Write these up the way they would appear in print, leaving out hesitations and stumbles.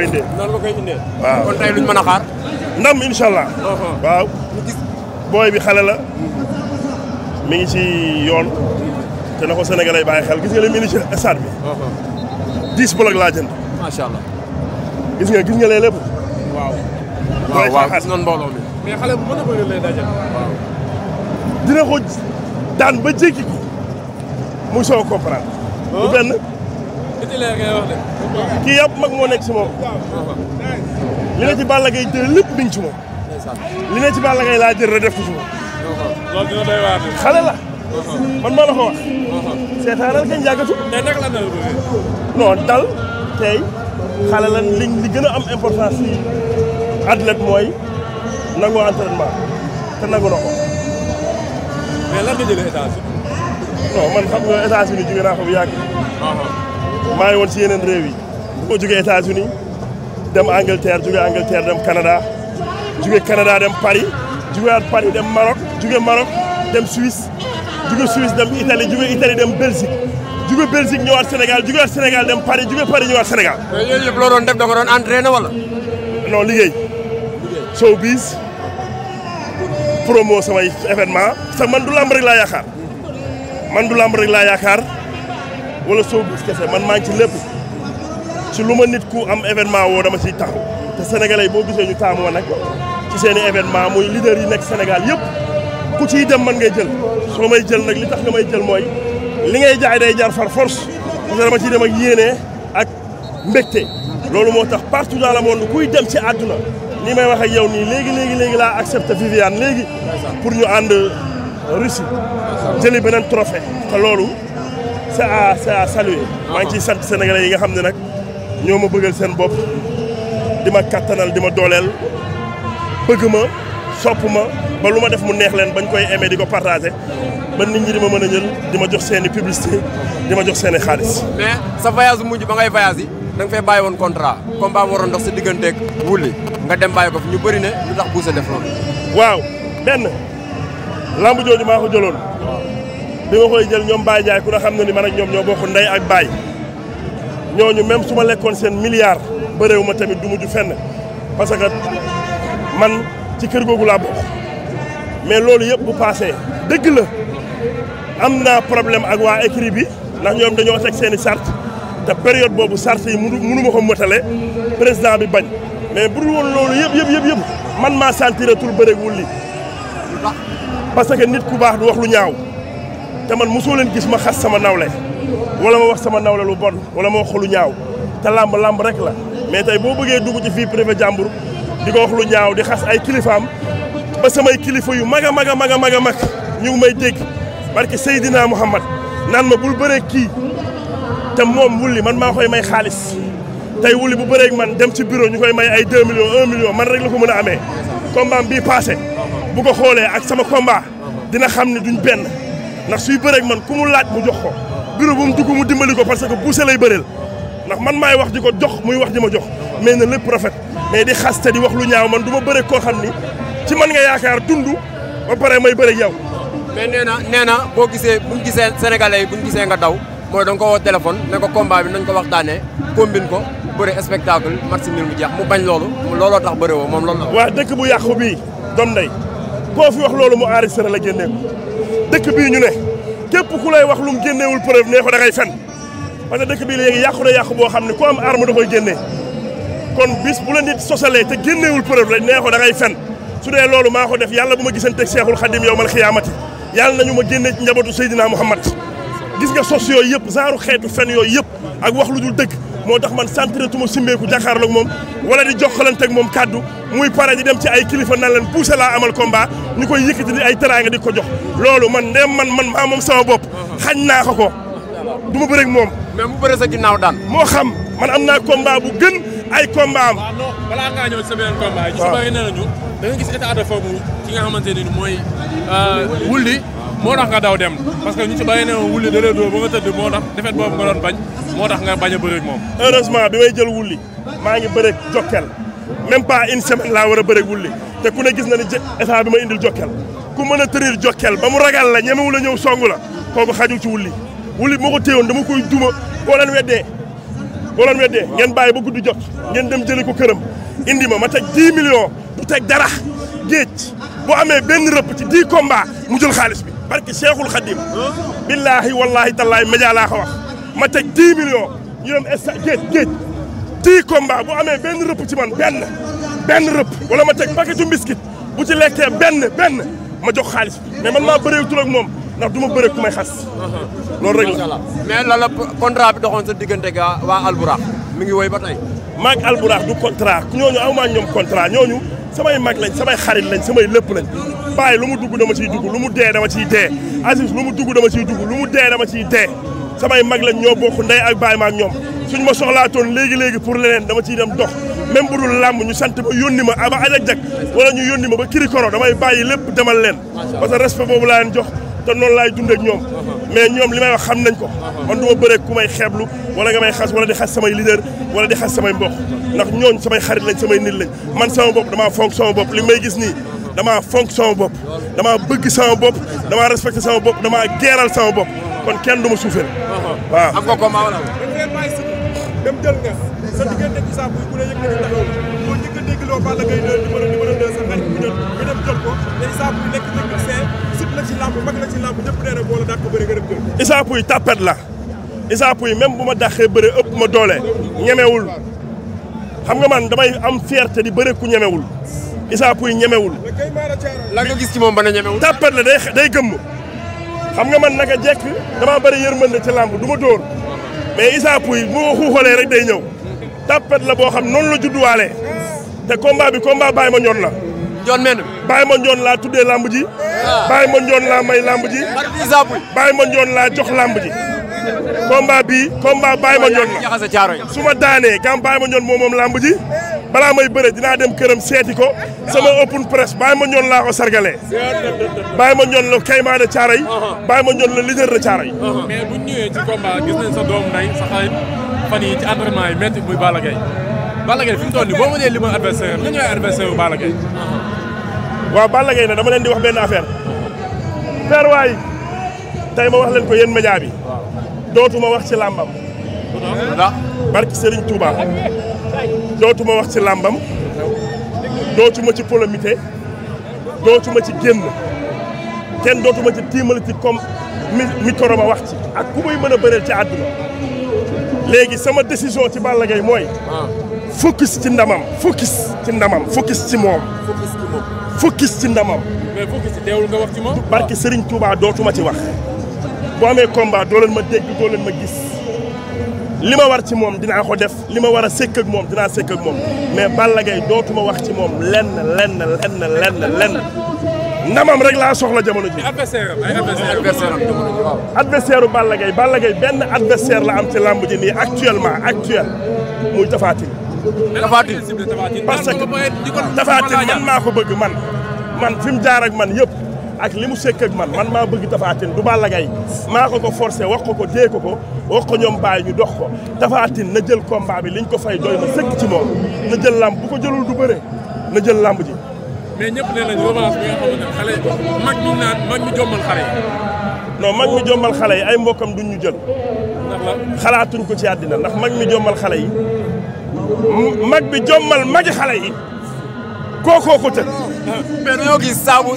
indee. noonu nga koy indee. waaw kon tey luñ mën a xaar. ndam incha allah. waaw. booy bi xale la. mi ngi ci yoon. te na ko Sénégalais bàyyi xel gis nga li mu indi ci stade bi. 10 bloc laa jënd. macha allah. gis nga lee lépp. waaw. waaw gis nañ mbooloo mi. mais xale bu mën a bëri lay dajal. waaw. dina ko daan ba jéggi ko muy soo comprendre. bu benn. kii yëpp mag moo nekk ci moom. li ne ci Balla Gaye jël lépp mi ngi ci moom. li ne ci Balla Gaye laa jël rek def ko ci moom. loolu dina doy waar. xale la. man maa la ko wax. seetaanal kañ jàggatu. mais naka la dal non dal tey xale la li gën a am importance ci athlète mooy nangoo entraînement te nangu na ko. mais lan nga jëlee États-Unis. non man xam nga États-Unis jóge naa ko bu yàgg. maa ngi woon ci yeneen réew yi. bu ko jógee États-Unis dem Angleterre jóge Angleterre dem Canada jóge Canada dem Paris jógewaat Paris dem Maroc jóge Maroc dem Suisse jóge Suisse dem Italie jóge Italie dem Belgique jóge Belgique ñëwaat Sénégal jógewaat Sénégal dem Paris jóge Paris ñëwaat Sénégal. mais yooyu yëpp loo doon def da nga doon entraîné wala. non liggéey. showbiz promo samay événement sax man du lamb rek laa yaakaar man du lamb rek laa yaakaar wala showbiz kese man maa ngi ci lépp ci lu ma nit ku am événement woo dama ciy taxaw te sénégalais yi boo gisee ñu taamu ma nag ci seen i événement muy leader yi nekk Sénégal yëpp ku ciy dem man ngay jël soo may jël nag li tax nga may jël mooy li ngay jaay day jar far force parce que dama ciy dem ak yéene ak mbégte loolu moo tax partout dans le monde kuy dem ci àdduna ni may wax ak yow nii léegi laa accepté Viviane léegi pour ñu ànd Russie jëli beneen trophée te loolu c'est à saluer. maa ngi ciy sant sénégalais yi nga xam ne nag ñoo ma bëggal seen bopp di ma kattanal di ma dooleel bëgg ma sopp ma ba lu ma def mu neex leen bañ koy aimé di ko partagé ba nit ñi di ma mën a jël di ma jox seen i publicité di ma jox seen i xaalis. mais sa voyage mujj ba ngay voyage yi da nga fay bàyyi woon contrat combat bu waroon dox sa digganteeg Wouly nga dem bàyyi ko fi ñu bëri ne lu tax Boucher def loolu. waaw benn lamb jooju maa ko jëloon bi ma koy jël ñoom Baye Ndiaye ku ne xam na ni man ak ñoom ñoo bokk ndey ak baay ñooñu même su ma lekkoon seen milliard bëréewu ma tamit du mujj fenn parce que man ci kër googu laa bokk mais loolu yëpp bu passé dëgg la am naa problème ak waa écrit bi ndax ñoom dañoo teg seen i sart te période boobu sart yi mënu ma ko motale président bi bañ mais bu dul woon loolu yëpp man maa sentiratul bëreeg Wouly parce que nit ku baax du wax lu ñaaw te man mosoo leen gis ma xas sama nawle wala ma wax sama nawle lu bon wala ma wax lu ñaaw te lamb rek la mais tey boo bëggee dugg ci vie privée jàmbur di ko wax lu ñaaw di xas ay kilifaam ba samay kilifa yu mag ñu ngi may dégg barke Seydina Mouhamad naan ma bul bëree kii te moom Wouly man maa koy may xaalis tey Wouly bu bëreeg man dem ci bureau ñu koy may ay 2 millions 1 million man rek la ko mën a amee combat bii passé bu ko xoolee ak sama combat dina xam ne duñ benn ndax suy bëreeg man ku mu laaj mu jox ko bureau bu mu dugg mu dimbali ko parce que Boucher lay bëreel ndax man maay wax di ko jox muy wax di ma jox mais na lépp rafet mais di xas te di wax lu ñaaw man du ma bëreeg koo xam ni ci man nga yaakaar dund ba pare may bëreeg yow. mais nee na boo gisee buñ gisee sénégalais yi buñ gisee nga daw mooy da nga ko woo téléphone ne ko combat bi nañ ko waxtaanee combine ko bëre spectacle match nul mu jeex mu bañ looloo tax bëre woo moom loolu la. waaw dëkk bu yàqu bii doom ndey koo fi wax loolu mu enregistré la génnee ko dëkk bii ñu ne képp ku lay wax lu mu génneewul preuve nee ko da ngay fen parce que dëkk bii léegi yàqu na yàqu boo xam ne ku am arme da koy génnee kon bis bu la nit sosalee te génneewul preuve rek nee ko da ngay fen su dee loolu maa ko def yàlla bu ma gisanteeg Seexul Xadim yow mal xiyaamati yàlla nañu ma génne ci njabootu Seydina Muhammad gis nga sos yooyu yëpp genre xeetu fen yooyu yëpp ak wax lu dul dëgg moo tax man sentiratuma simbeeku jàkkaarloog moom wala di jokkalanteeg moom kaddu muy pare di dem ci ay kilifa nan leen Boucher laa amal combat ñu koy yëkkati di ay teraanga di ko jox loolu man ndem man maa moom sama bopp xañ naa ko du ma bëre ak moom. mais mu bëre sa ginnaaw daan. moo xam man am naa combat bu gën ay combat am. waaw non balaa ngaa ñëw ci sa beneen combat. waaw ñu si bëri nee nañu da nga gis état de forme ki nga xamante ne mooy Wouly moo tax nga daw dem parce que ñu ci bëri nee na Wouly da lay dóor ba nga tëdd moo tax defet boobu nga doon bañ moo tax nga bañ a bëre ak moom. heureusement bi may jël Wouly maa ngi bëre ak Jokkel même pas une semaine laa war a bëre ak Wouly te ku ne gis na ni état bi ma indil Jokkel ku mën a tërir Jokkel ba mu ragal la ñemewu la ñëw songu la kooku xajul ci Wouly moo ko téyewoon dama koy duma boo leen weddee boo leen weddee ngeen bàyyi ba guddi jot ngeen dem jëli ko këram indi ma teg 10 millions du teg dara géej boo amee benn rëpp ci 10 combats mu jël xaalis bi barke Cheikhul Khadim billaahi wallaahi tallaahi média laa ko wax ma teg 10 millions ñu dem géej 10 combats bu amee benn rëpp ci man benn rëpp wala ma teg paquetu biscuit bu ci lekkee benn ma jox xaalis bi mais man maa bëreetul ak moom ndax du ma bëree ku may xas. loolu rek la. mais lan la contrat bi doxoon sa diggante ga waa Alburax mi ngi woy ba tey. maag Alburax du contrat ñooñu aw maa ñoom contrat ñooñu samay mag lañ samay xarit lañ samay lépp lañ bàyyi lu mu dugg dama ciy dugg lu mu dee dama ciy dee Aziz lu mu dugg dama ciy dugg lu mu dee dama ciy dee samay mag lañ ñoo bokk ndey ak baay maag ñoom suñ ma soxlaatoon léegi pour leneen dama ciy dem dox même bu dul làmb ñu sant ma yónni ma aba ajak-jak wala ñu yónni ma ba kirikoro damay bàyyi lépp demal leen parce que respect boobu laa leen jox te noonu laay dund ak ñoom mais ñoom li may wax xam nañ ko man du ma bëre ku may xeeblu wala nga may xas wala di xas samay leader wala di xas samay mbokk ndax ñooñ samay xarit lañ samay nit lañ man sama bopp damaa fonk sama bopp li may gis nii damaa fonk sama bopp damaa bëgg sama bopp damaa respecté sama bopp damaa geeral sama bopp kon kenn du ma suufeel waaw am nga combat wala dem jël nga sa diggante Issa Pouye ku ne yëg na taxaw moo njëkk a déggloo Balla Gaye numéro 2 sa xarit bu ñu dem jël ko te Issa Pouye nekk technicien sut la ci làmb mag la ci làmb ñëpp nee na boo la dàq ko bëri nga dem jël Issa Pouye tapet la Issa Pouye même bu ma dàqee bëri ëpp ma doole ñemewul xam nga man damay am fierté di bëri ku ñemewul Issa Pouye ñemewul la nga gis ci moom ba na ñemewul tapet la day gëmm xam nga man naka jekk damaa bëri yërmande ci làmb du ma dóor mais Issa Pouye bu ma xuuxalee rek day ñëw tapet la boo xam noonu la judduwaalee te combat bi combat Baye Mandione la. Ndione men. Baye Mandione laa tuddee lamb ji. Baye Mandione laa may lamb ji. Issa Pouye. Baye Mandione laa jox lamb ji. combat bi combat Baye Mandione la su ma daanee kam Baye Mandione moom lamb ji balaa may bëre dinaa dem këram seeti ko sama open press Baye Mandione laa ko sargalee. Baye Mandione la Kayma de Thiaroye. Baye Mandione la leader de Thiaroye. mais bu ñu ñëwee ci combat gis nañ sa doom nday sa xarit fan yi ci entraînement yi métti muy Balla Gaye. Balla Gaye fi mu toll nii boo ma nee li ma adversaire nga ñëwee adversaire bu Balla Gaye. waaw Balla Gaye nag dama leen di wax benn affaire. père waay tey ma wax leen ko yéen média bi. dootuma wax ci làmbam. barki Serigne Touba. dootuma wax ci làmbam. dootuma ci polémité. dootuma ci génn. kenn dootuma ci tiimali ci comme micro ma wax ci. ak ku muy mën a bëreel ci àdduna. léegi sama décision ci Balla Gaye mooy. focus ci ndamam focus ci ndamam focus ci moom. focus ci ndamam. mais focus ci teewul nga wax ci moom. barki Serigne Touba dootuma ci wax. boo amee combat doo leen ma dégg doo leen ma gis li ma war ci moom dinaa ko def li ma war a sekk ak moom dinaa sekk ak moom mais Balla Gaye dootuma wax ci moom lenn ndamam rek laa soxla jamono ji. adversaire u Balla Gaye benn adversaire la am ci lamb ji nii actuellement muy Tapha Tine. parce que Tapha Tine man maa ko bëgg man fi mu jaar ak man yëpp. ak li mu sekk ak man maa bëgg Tapha Tine du Balla Gaye maa ko forcé wax ko dee ko wax ko ñoom bàyyi ñu dox ko Tapha Tine na jël combat bi liñ ko fay doy na sëkk ci moom na jël lamb bu ko jëlul du bëre na jël lamb ji. mais ñëpp nee nañu revanche bi nga xamante ne xale mag mi jommal xale yi. non mag mi jommal xale yi ay mbokkam duñ ñu jël. ndax la xalaatuñ ko ci àddina ndax mag mi jommal xale yi mag bi jommal magi xale yi. kookoo ko tëj. mais dañoo gis saabu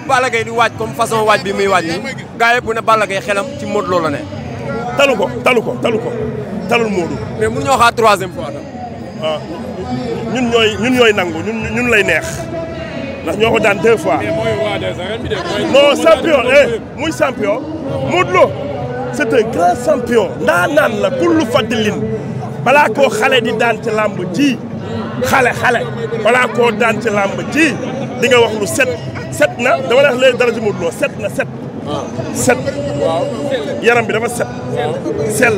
Balla Gaye di waaj comme façon waaj bi muy waaj nii gaa yëpp ne Balla Gaye xelam ci Modou Lo la ne. talul Modou. mais mënu ñoo xaar troisième fois tam. waaw ñun ñooy nangu ñun lay neex ndax ñoo ko daan 2 fois. mais mooy roi des arènes bi de. non champion muy champion. Modou Lo c'est un grand champion. ndaanaan la kullu fadilin balaa koo xale di daan ci làmb ji. xale balaa koo daan ci làmb ji di nga wax lu set na dama lay wax léegi dara ci Modou Lo set na set. set yaram bi dafa set. sell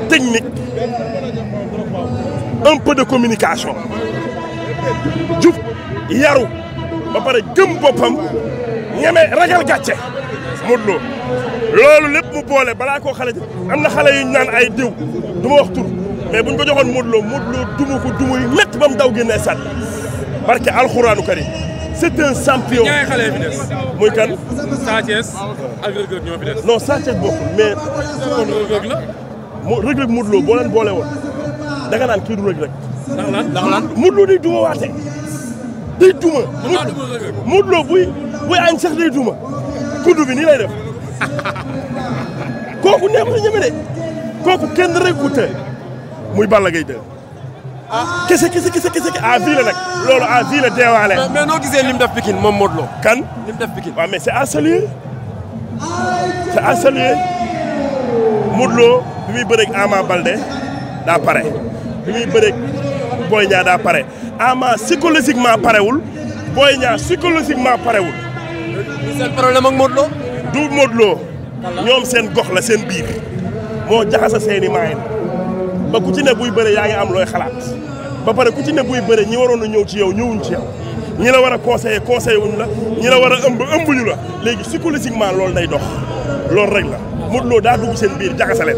technique un peu de communication jub yaru ba pare gëm boppam ñeme ragal gàcce Modou Lo loolu lépp mu boole balaa koo xale ji am na xale yu ñu naan ay diw du ma wax tur. mais buñ ko joxoon Modou Lo dumu ko dumu yu métti ba mu daw génne sànni barke alxuraanu karim c'est un champion. ñaari xale fi des. muy kan. Sa Thiès ak Reug Reug ñoo fi des. non Sa Thiès bokkul mais. kon Reug Reug la. Reug Reug Modou Lo boo leen boole woon da nga naan kii du Reug Reug. ndax lan Modou Lo day duma waate day duma. Modou Lo buy añ sax day duma kuddu bi nii lay def kooku neexul ñeme de kooku kenn rek ku te muy Balla Gaye 2. kese à vie la nag loolu à vie la deewaale. mais noo gisee lim def Pikine moom Modou Lo. kan lim def Pikine. waaw mais c'est à saluer Modou Lo bi muy bëreeg Ama Baldé daa pare bi muy bëreeg Boy Niang daa pare Ama psychologiquement parewul Boy Niang psychologiquement parewul. seen problème ak Modou Lo. du Modou Lo ñoom seen gox la seen biir moo jaxasa seeni maayin ba ku ci ne buy bëre yaa ngi am looy xalaat ba pare ku ci ne buy bëre ñi waroon a ñëw ci yow ñëwuñ ci yow ñi la war a conseiller wuñ la ñi la war a ëmbuñu la léegi psychologiquement loolu day dox loolu rek la Modou Lo daa dugg seen biir jaxase leen.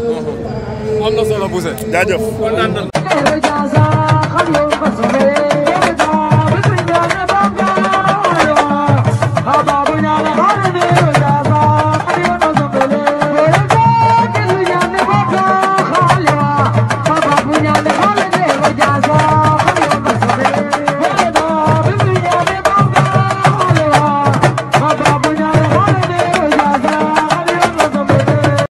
am na solo Bousse. jaajëf.